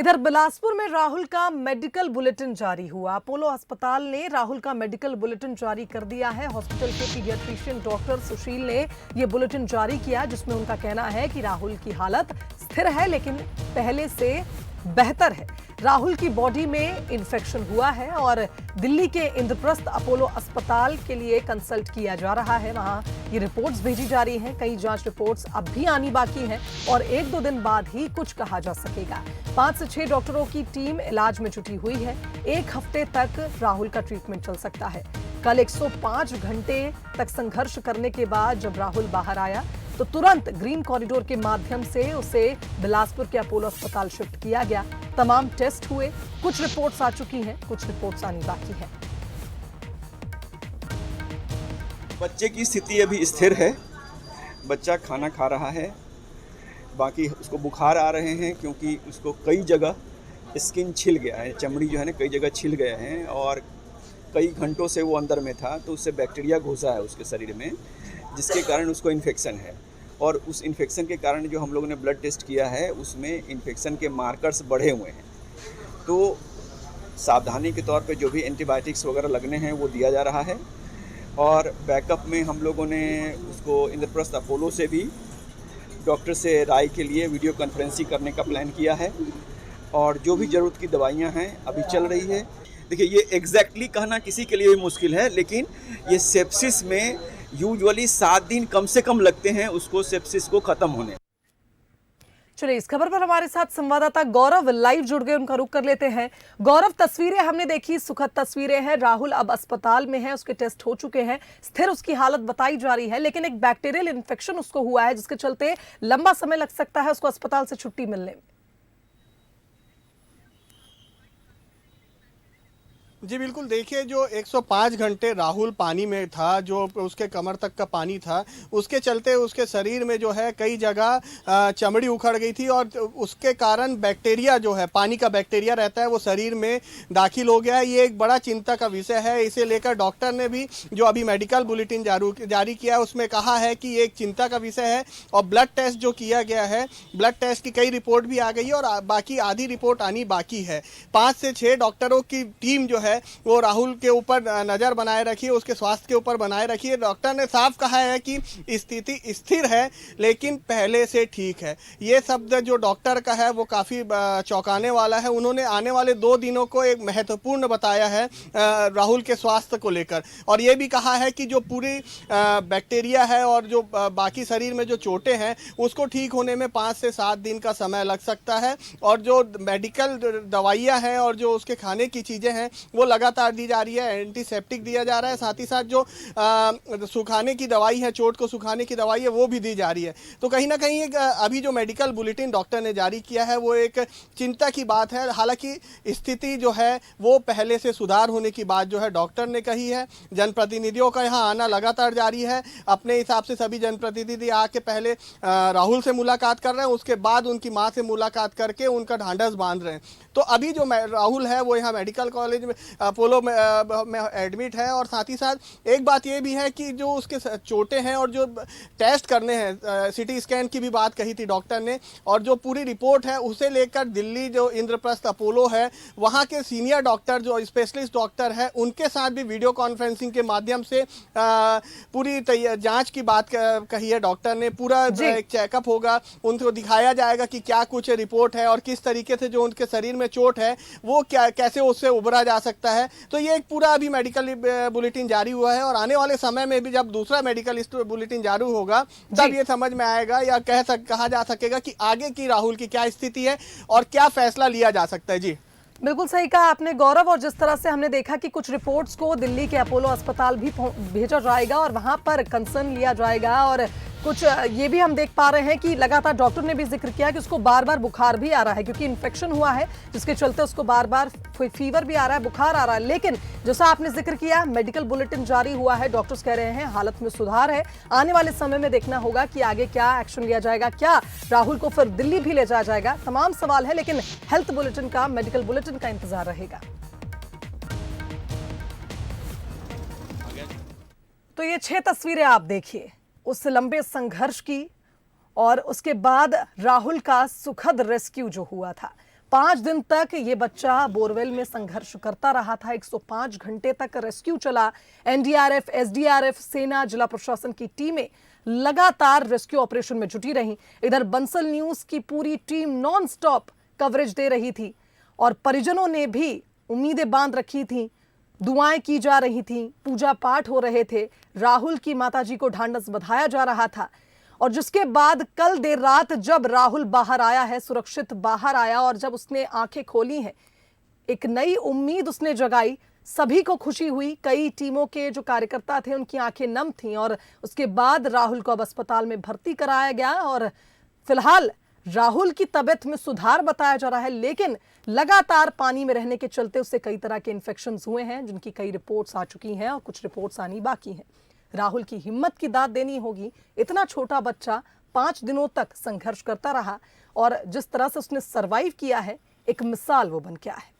इधर बिलासपुर में राहुल का मेडिकल बुलेटिन जारी हुआ। अपोलो अस्पताल ने राहुल का मेडिकल बुलेटिन जारी कर दिया है। हॉस्पिटल के पीडियाट्रिशियन डॉक्टर सुशील ने यह बुलेटिन जारी किया, जिसमें उनका कहना है कि राहुल की हालत स्थिर है, लेकिन पहले से बेहतर है। राहुल की बॉडी में इन्फेक्शन हुआ है और दिल्ली के इंद्रप्रस्थ अपोलो अस्पताल के लिए कंसल्ट किया जा रहा है। वहां ये रिपोर्ट्स भेजी जा रही हैं। कई जांच रिपोर्ट्स अब भी आनी बाकी हैं और 1-2 दिन बाद ही कुछ कहा जा सकेगा। 5 से 6 डॉक्टरों की टीम इलाज में जुटी हुई है। 1 हफ्ते तक राहुल का ट्रीटमेंट चल सकता है। कल 105 घंटे तक संघर्ष करने के बाद जब राहुल बाहर आया तो तुरंत ग्रीन कॉरिडोर के माध्यम से उसे बिलासपुर के अपोलो अस्पताल शिफ्ट किया गया। तमाम टेस्ट हुए, कुछ रिपोर्ट्स आ चुकी हैं, कुछ रिपोर्ट्स आनी बाकी है। बच्चे की स्थिति अभी स्थिर है। बच्चा खाना खा रहा है, बाकी उसको बुखार आ रहे हैं क्योंकि उसको कई जगह स्किन छिल गया है, चमड़ी जो है ना कई जगह छिल गए हैं और कई घंटों से वो अंदर में था तो उससे बैक्टीरिया घुसा है उसके शरीर में, जिसके कारण उसको इन्फेक्शन है। और उस इन्फेक्शन के कारण जो हम लोगों ने ब्लड टेस्ट किया है उसमें इन्फेक्शन के मार्कर्स बढ़े हुए हैं। तो सावधानी के तौर पे जो भी एंटीबायोटिक्स वगैरह लगने हैं वो दिया जा रहा है। और बैकअप में हम लोगों ने उसको इंद्रप्रस्थ अपोलो से भी डॉक्टर से राय के लिए वीडियो कॉन्फ्रेंसिंग करने का प्लान किया है और जो भी ज़रूरत की दवाइयाँ हैं अभी चल रही है। देखिए, ये एग्जैक्टली कहना किसी के लिए भी मुश्किल है, लेकिन ये सेप्सिस में यूजुअली 7 दिन कम से कम लगते हैं उसको सेप्सिस को ख़त्म होने। चलिए, इस खबर पर हमारे साथ संवाददाता गौरव लाइव जुड़ गए, उनका रुख कर लेते हैं। गौरव, तस्वीरें हमने देखी, सुखद तस्वीरें हैं। राहुल अब अस्पताल में है, उसके टेस्ट हो चुके हैं, स्थिर उसकी हालत बताई जा रही है, लेकिन एक बैक्टीरियल इन्फेक्शन उसको हुआ है जिसके चलते लंबा समय लग सकता है उसको अस्पताल से छुट्टी मिलने में। जी बिल्कुल, देखिए जो 105 घंटे राहुल पानी में था, जो उसके कमर तक का पानी था, उसके चलते उसके शरीर में जो है कई जगह चमड़ी उखड़ गई थी और उसके कारण बैक्टीरिया जो है, पानी का बैक्टीरिया रहता है, वो शरीर में दाखिल हो गया है। ये एक बड़ा चिंता का विषय है। इसे लेकर डॉक्टर ने भी जो अभी मेडिकल बुलेटिन जारी किया है उसमें कहा है कि ये एक चिंता का विषय है। और ब्लड टेस्ट जो किया गया है, ब्लड टेस्ट की कई रिपोर्ट भी आ गई है और बाकी आधी रिपोर्ट आनी बाकी है। 5 से 6 डॉक्टरों की टीम जो है वो राहुल के ऊपर नजर बनाए रखी है, उसके स्वास्थ्य के ऊपर बनाए रखी है। डॉक्टर ने साफ कहा है कि स्थिति स्थिर है लेकिन पहले से ठीक है। ये शब्द जो डॉक्टर का है वो काफ़ी चौंकाने वाला है। उन्होंने आने वाले 2 दिनों को एक महत्वपूर्ण बताया है राहुल के स्वास्थ्य को लेकर, और ये भी कहा है कि जो पूरी बैक्टीरिया है और जो बाकी शरीर में जो चोटें हैं उसको ठीक होने में 5 से 7 दिन का समय लग सकता है। और जो मेडिकल दवाइयाँ हैं और जो उसके खाने की चीज़ें हैं वो लगातार दी जा रही है। एंटीसेप्टिक दिया जा रहा है, साथ ही साथ जो सुखाने की दवाई है, चोट को सुखाने की दवाई है, वो भी दी जा रही है। तो कहीं ना कहीं एक अभी जो मेडिकल बुलेटिन डॉक्टर ने जारी किया है वो एक चिंता की बात है। हालांकि स्थिति जो है वो पहले से सुधार होने की बात जो है डॉक्टर ने कही है। जनप्रतिनिधियों का यहाँ आना लगातार जारी है। अपने हिसाब से सभी जनप्रतिनिधि आके पहले राहुल से मुलाकात कर रहे हैं, उसके बाद उनकी माँ से मुलाकात करके उनका ढांढस बांध रहे हैं। तो अभी जो राहुल है वो यहाँ मेडिकल कॉलेज में अपोलो में एडमिट है। और साथ ही साथ एक बात ये भी है कि जो उसके चोटें हैं और जो टेस्ट करने हैं, सिटी स्कैन की भी बात कही थी डॉक्टर ने, और जो पूरी रिपोर्ट है उसे लेकर दिल्ली जो इंद्रप्रस्थ अपोलो है वहाँ के सीनियर डॉक्टर जो स्पेशलिस्ट डॉक्टर है उनके साथ भी वीडियो कॉन्फ्रेंसिंग के माध्यम से पूरी जाँच की बात कही है डॉक्टर ने। पूरा एक चेकअप होगा, उनको दिखाया जाएगा कि क्या कुछ रिपोर्ट है और किस तरीके से जो उनके शरीर में चोट है वो क्या कैसे उससे उबरा जा सकता है। तो ये एक पूरा अभी मेडिकल बुलेटिन जारी हुआ है और आने वाले समय में भी जब दूसरा मेडिकल बुलेटिन जारी होगा तब ये समझ में आएगा या कहा जा सकेगा कि आगे की राहुल की क्या स्थिति है और क्या फैसला लिया जा सकता है। जी बिल्कुल सही कहा आपने गौरव, और जिस तरह से हमने देखा कि कुछ रिपोर्ट्स को दिल्ली के अपोलो अस्पताल भी भेजा जाएगा और वहां पर कंसर्न लिया जाएगा, और कुछ ये भी हम देख पा रहे हैं कि लगातार डॉक्टर ने भी जिक्र किया कि उसको बार बार बुखार भी आ रहा है क्योंकि इन्फेक्शन हुआ है, जिसके चलते उसको बार बार फीवर भी आ रहा है, बुखार आ रहा है। लेकिन जैसा आपने जिक्र किया, मेडिकल बुलेटिन जारी हुआ है, डॉक्टर्स कह रहे हैं हालत में सुधार है। आने वाले समय में देखना होगा कि आगे क्या एक्शन लिया जाएगा, क्या राहुल को फिर दिल्ली भी ले जाया जाएगा, तमाम सवाल है। लेकिन हेल्थ बुलेटिन का, मेडिकल बुलेटिन का इंतजार रहेगा। तो ये 6 तस्वीरें आप देखिए उस लंबे संघर्ष की और उसके बाद राहुल का सुखद रेस्क्यू जो हुआ था। 5 दिन तक ये बच्चा बोरवेल में संघर्ष करता रहा था। 105 घंटे तक रेस्क्यू चला। एनडीआरएफ, एसडीआरएफ, सेना, जिला प्रशासन की टीमें लगातार रेस्क्यू ऑपरेशन में जुटी रही। इधर बंसल न्यूज की पूरी टीम नॉन स्टॉप कवरेज दे रही थी और परिजनों ने भी उम्मीदें बांध रखी थी। दुआएं की जा रही थी, पूजा पाठ हो रहे थे, राहुल की माताजी को ढांढस बंधाया जा रहा था। और जिसके बाद कल देर रात जब राहुल बाहर आया है, सुरक्षित बाहर आया और जब उसने आंखें खोली हैं, एक नई उम्मीद उसने जगाई। सभी को खुशी हुई। कई टीमों के जो कार्यकर्ता थे उनकी आंखें नम थीं और उसके बाद राहुल को अब अस्पताल में भर्ती कराया गया और फिलहाल राहुल की तबीयत में सुधार बताया जा रहा है, लेकिन लगातार पानी में रहने के चलते उससे कई तरह के इन्फेक्शंस हुए हैं, जिनकी कई रिपोर्ट्स आ चुकी हैं और कुछ रिपोर्ट्स आनी बाकी हैं। राहुल की हिम्मत की दाद देनी होगी। इतना छोटा बच्चा 5 दिनों तक संघर्ष करता रहा और जिस तरह से उसने सरवाइव किया है, एक मिसाल वो बन के आया है।